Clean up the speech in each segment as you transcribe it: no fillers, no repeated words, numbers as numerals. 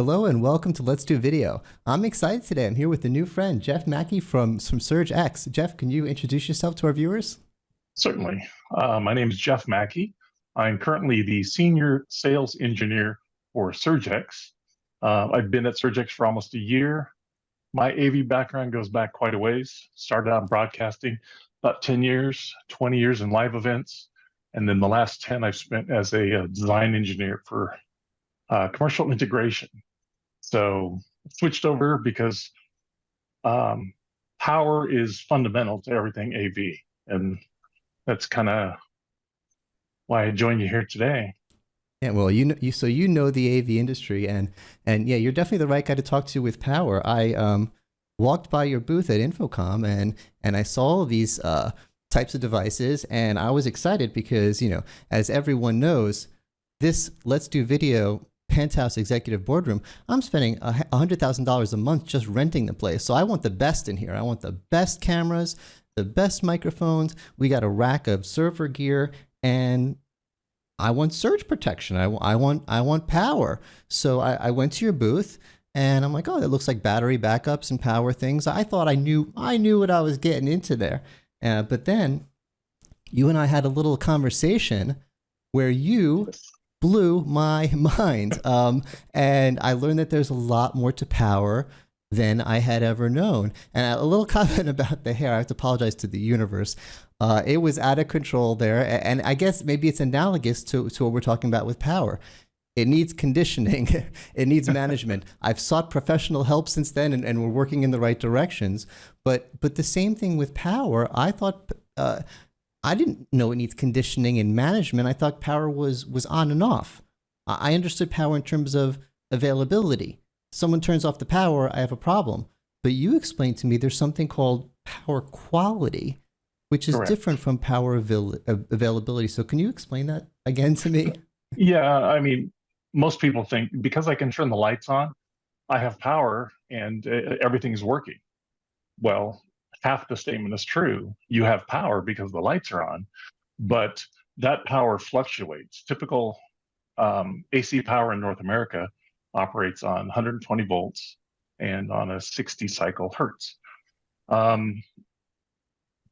Hello and welcome to Let's Do Video. I'm excited today. I'm here with a new friend, Jeff Mackey from SurgeX. Jeff, can you introduce yourself to our viewers? Certainly. My name is Jeff Mackey. I'm currently the Senior Sales Engineer for SurgeX. I've been at SurgeX for almost a year. My AV background goes back quite a ways. Started out in broadcasting, about 10 years, 20 years in live events, and then the last 10 I've spent as a design engineer for commercial integration. So switched over because power is fundamental to everything AV, and that's kind of why I joined you here today. Yeah, well, so you know the AV industry, and yeah, you're definitely the right guy to talk to with power. I walked by your booth at Infocom, and I saw these types of devices, and I was excited because, you know, as everyone knows, this Let's Do Video penthouse executive boardroom, I'm spending $100,000 a month just renting the place. So I want the best in here. I want the best cameras, the best microphones. We got a rack of server gear, and I want surge protection. I want power. So I went to your booth, and I'm like, oh, that looks like battery backups and power things. I thought I knew what I was getting into there. But then you and I had a little conversation where you blew my mind. And I learned that there's a lot more to power than I had ever known. And a little comment about the hair. I have to apologize to the universe. It was out of control there. And I guess maybe it's analogous to what we're talking about with power. It needs conditioning. It needs management. I've sought professional help since then, and we're working in the right directions. But the same thing with power. I thought, I didn't know it needs conditioning and management. I thought power was on and off. I understood power in terms of availability. Someone turns off the power, I have a problem. But you explained to me there's something called power quality, which is different from power availability. So can you explain that again to me? Yeah, I mean, most people think because I can turn the lights on, I have power and everything's working. Well, half the statement is true. You have power because the lights are on, but that power fluctuates. Typical AC power in North America operates on 120 volts and on a 60 cycle hertz.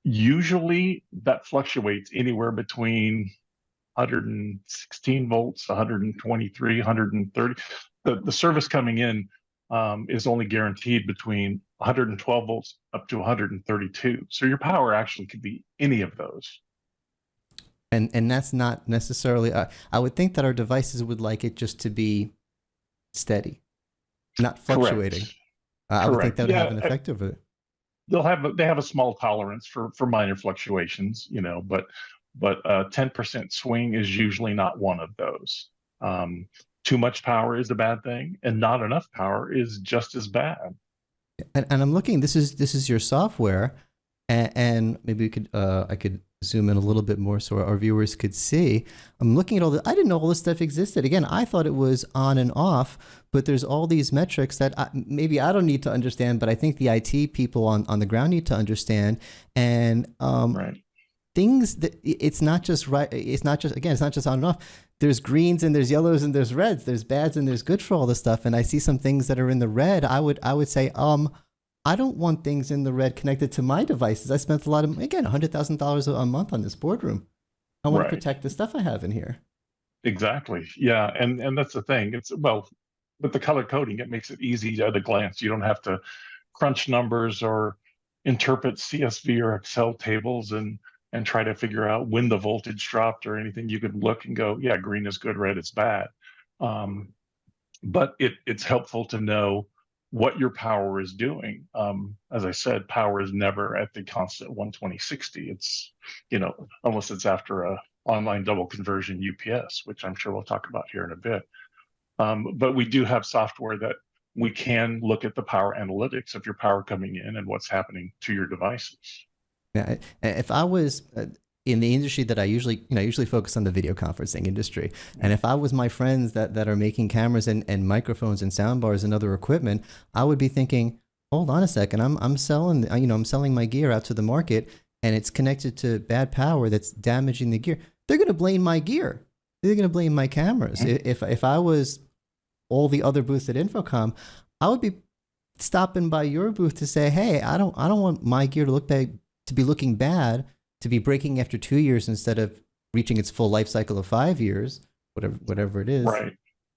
Usually that fluctuates anywhere between 116 volts, 123, 130. The service coming in is only guaranteed between 112 volts up to 132. So your power actually could be any of those. And that's not necessarily, I would think that our devices would like it just to be steady, not fluctuating. I would think that would have an effect of it. They have a small tolerance for minor fluctuations, you know, but 10% swing is usually not one of those. Too much power is a bad thing, and not enough power is just as bad. And I'm looking. This is your software, and maybe we could I could zoom in a little bit more so our viewers could see. I'm looking at all the. I didn't know all this stuff existed. Again, I thought it was on and off, but there's all these metrics that maybe I don't need to understand, but I think the IT people on the ground need to understand. And things that it's not just right. It's not just on and off. There's greens and there's yellows and there's reds. There's bads and there's good for all this stuff. And I see some things that are in the red. I would say, I don't want things in the red connected to my devices. I spent a lot of, again, $100,000 a month on this boardroom. I want to protect the stuff I have in here. Exactly. Yeah. And that's the thing. It's, well, with the color coding, it makes it easy at a glance. You don't have to crunch numbers or interpret CSV or Excel tables and try to figure out when the voltage dropped or anything. You could look and go, yeah, green is good, red is bad. But it's helpful to know what your power is doing. As I said, power is never at the constant 120/60. It's, you know, unless it's after a online double conversion UPS, which I'm sure we'll talk about here in a bit. But we do have software that we can look at the power analytics of your power coming in and what's happening to your devices. Yeah, if I was in the industry that I usually focus on the video conferencing industry, and if I was my friends that are making cameras and microphones and sound bars and other equipment, I would be thinking, hold on a second, I'm selling my gear out to the market, and it's connected to bad power that's damaging the gear. They're going to blame my gear. They're going to blame my cameras. If I was all the other booths at Infocom, I would be stopping by your booth to say, hey, I don't want my gear to be looking bad, to be breaking after 2 years instead of reaching its full life cycle of 5 years, whatever it is. Right.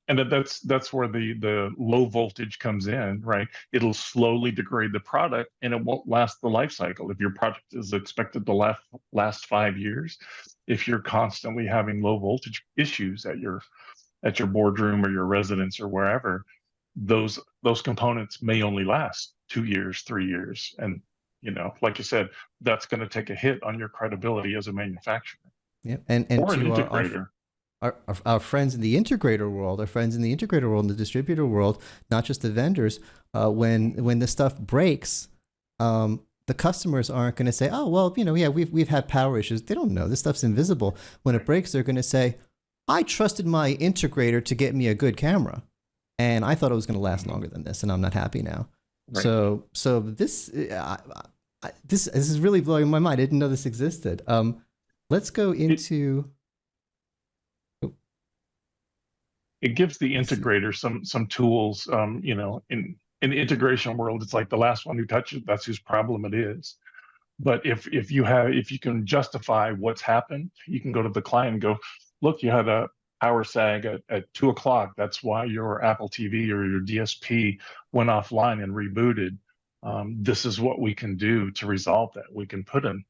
And that's where the low voltage comes in, right? It'll slowly degrade the product and it won't last the life cycle. If your project is expected to last 5 years, if you're constantly having low voltage issues at your boardroom or your residence or wherever, those components may only last 2 years, 3 years. And, like you said, that's going to take a hit on your credibility as a manufacturer. Yeah. And or an integrator. Our friends in the integrator world, and the distributor world, not just the vendors, when the stuff breaks, the customers aren't going to say, oh, well, we've had power issues. They don't know. This stuff's invisible. When it breaks, they're going to say, I trusted my integrator to get me a good camera, and I thought it was going to last longer than this, and I'm not happy now. Right. So this is really blowing my mind. I didn't know this existed. Let's go into... It gives the integrator some tools. In the integration world, it's like the last one who touches it, that's whose problem it is. But if you can justify what's happened, you can go to the client and go, look, you had a power sag at 2 o'clock. That's why your Apple TV or your DSP went offline and rebooted. This is what we can do to resolve that. We can put an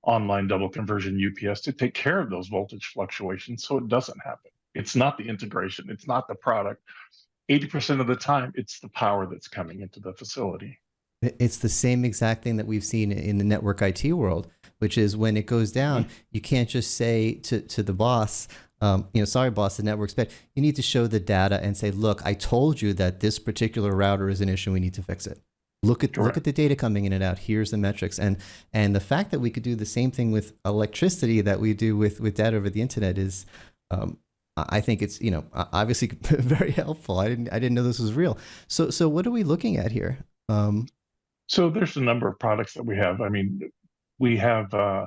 online double conversion UPS to take care of those voltage fluctuations so it doesn't happen. It's not the integration. It's not the product. 80% of the time, it's the power that's coming into the facility. It's the same exact thing that we've seen in the network IT world, which is when it goes down, you can't just say to the boss, sorry, boss, the network's bad. You need to show the data and say, look, I told you that this particular router is an issue. We need to fix it. Look at the data coming in and out. Here's the metrics. And the fact that we could do the same thing with electricity that we do with data over the internet is... I think it's, obviously very helpful. I didn't know this was real. So what are we looking at here? So there's a number of products that we have. I mean, we have a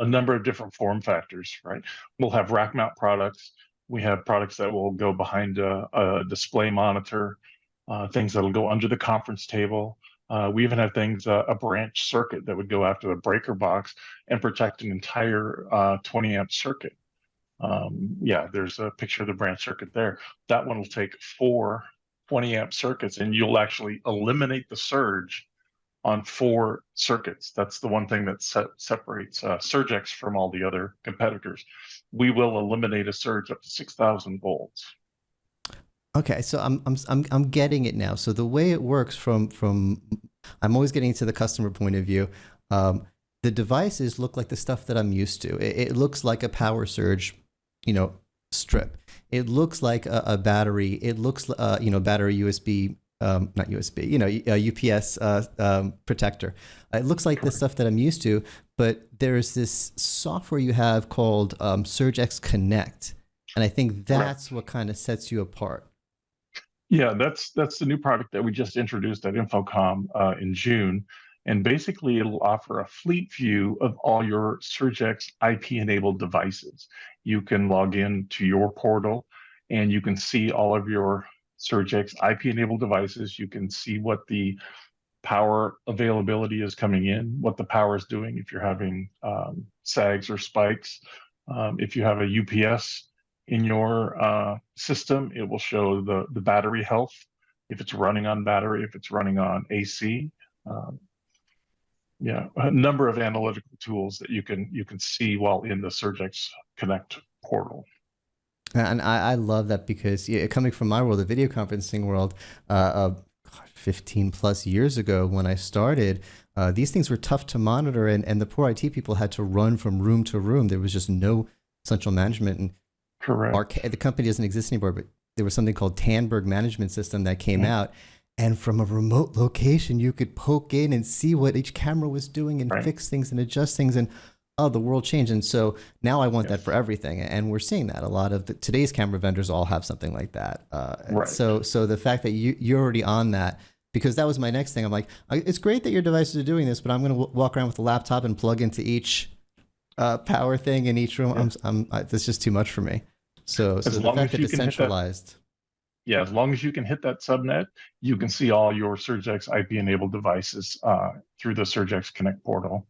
number of different form factors, right? We'll have rack mount products. We have products that will go behind a display monitor, things that'll go under the conference table. We even have things, a branch circuit that would go after the breaker box and protect an entire 20 amp circuit. There's a picture of the branch circuit there. That one will take 4 20 amp circuits and you'll actually eliminate the surge on 4 circuits. That's the one thing that separates SurgeX from all the other competitors. We will eliminate a surge up to 6,000 volts. Okay, so I'm getting it now. So the way it works from I'm always getting to the customer point of view. The devices look like the stuff that I'm used to. It looks like a power surge strip. It looks like a battery. It looks, battery USB, not USB, a UPS protector. It looks like the stuff that I'm used to, but there's this software you have called SurgeX Connect. And I think that's what kind of sets you apart. Yeah, that's the new product that we just introduced at Infocom in June. And basically, it'll offer a fleet view of all your SurgeX IP-enabled devices. You can log in to your portal, and you can see all of your SurgeX IP-enabled devices. You can see what the power availability is coming in, what the power is doing if you're having sags or spikes. If you have a UPS in your system, it will show the battery health, if it's running on battery, if it's running on AC. A number of analytical tools that you can see while in the SurgeX Connect portal. And I love that because coming from my world, the video conferencing world, 15 plus years ago when I started, these things were tough to monitor, and the poor IT people had to run from room to room. There was just no central management. And correct. The company doesn't exist anymore, but there was something called Tandberg Management System that came out. And from a remote location, you could poke in and see what each camera was doing and fix things and adjust things. And the world changed. And so now I want that for everything. And we're seeing that. A lot of today's camera vendors all have something like that. So the fact that you're already on that, because that was my next thing. I'm like, it's great that your devices are doing this, but I'm going to walk around with a laptop and plug into each power thing in each room. That's just too much for me. So the fact that it's centralized. Yeah, as long as you can hit that subnet, you can see all your SurgeX IP-enabled devices through the SurgeX Connect portal.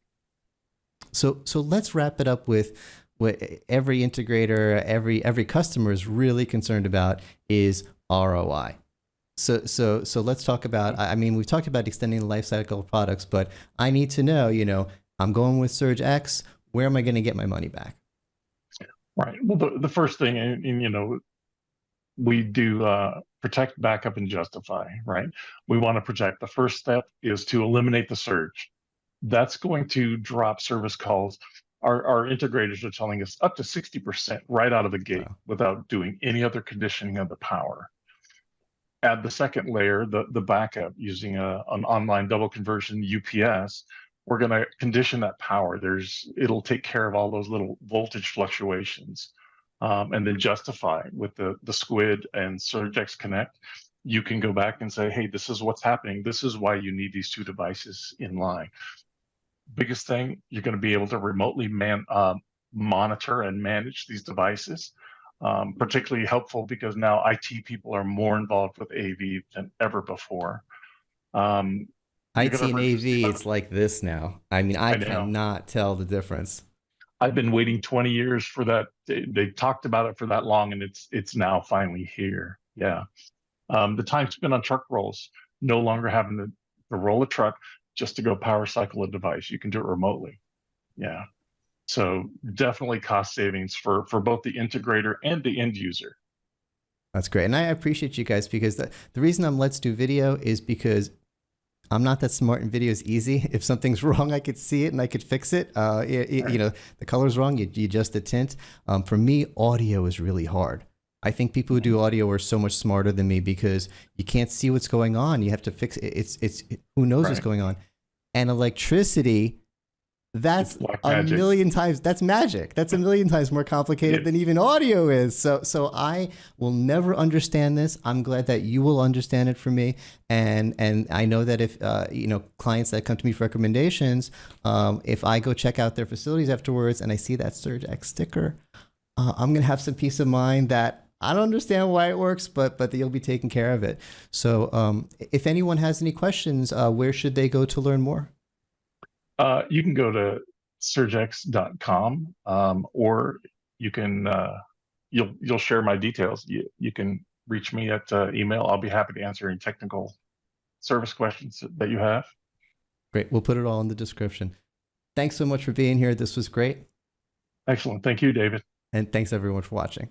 So let's wrap it up with what every integrator, every customer is really concerned about is ROI. So let's talk about, I mean, we've talked about extending the life cycle of products, but I need to know, I'm going with SurgeX, where am I going to get my money back? Right. Well, the first thing, and we do protect, backup, and justify, right? We want to protect. The first step is to eliminate the surge. That's going to drop service calls. Our integrators are telling us up to 60% right out of the gate without doing any other conditioning of the power. Add the second layer, the backup, using an online double conversion UPS. We're going to condition that power. It'll take care of all those little voltage fluctuations. And then justify with the Squid and SurgeX Connect. You can go back and say, hey, this is what's happening. This is why you need these two devices in line. Biggest thing, you're going to be able to remotely monitor and manage these devices. Particularly helpful because now IT people are more involved with AV than ever before. IT and AV, it's like this now. I mean, I cannot tell the difference. I've been waiting 20 years for that. They talked about it for that long, and it's now finally here. Yeah. The time spent on truck rolls, no longer having to roll a truck just to go power cycle a device. You can do it remotely. Yeah. So definitely cost savings for both the integrator and the end user. That's great. And I appreciate you guys, because the reason I'm Let's Do Video is because I'm not that smart, and video is easy. If something's wrong, I could see it and I could fix it. The color's wrong, you adjust the tint. For me, audio is really hard. I think people who do audio are so much smarter than me, because you can't see what's going on. You have to fix it. It's who knows what's going on. And electricity, that's a million times, that's magic. That's a million times more complicated than even audio is. So I will never understand this. I'm glad that you will understand it for me. And I know that if, clients that come to me for recommendations, if I go check out their facilities afterwards and I see that SurgeX sticker, I'm going to have some peace of mind that I don't understand why it works, but that you'll be taking care of it. So if anyone has any questions, where should they go to learn more? You can go to surgex.com, or you can you'll share my details. You can reach me at email. I'll be happy to answer any technical service questions that you have. Great. We'll put it all in the description. Thanks so much for being here. This was great. Excellent. Thank you, David. And thanks everyone for watching.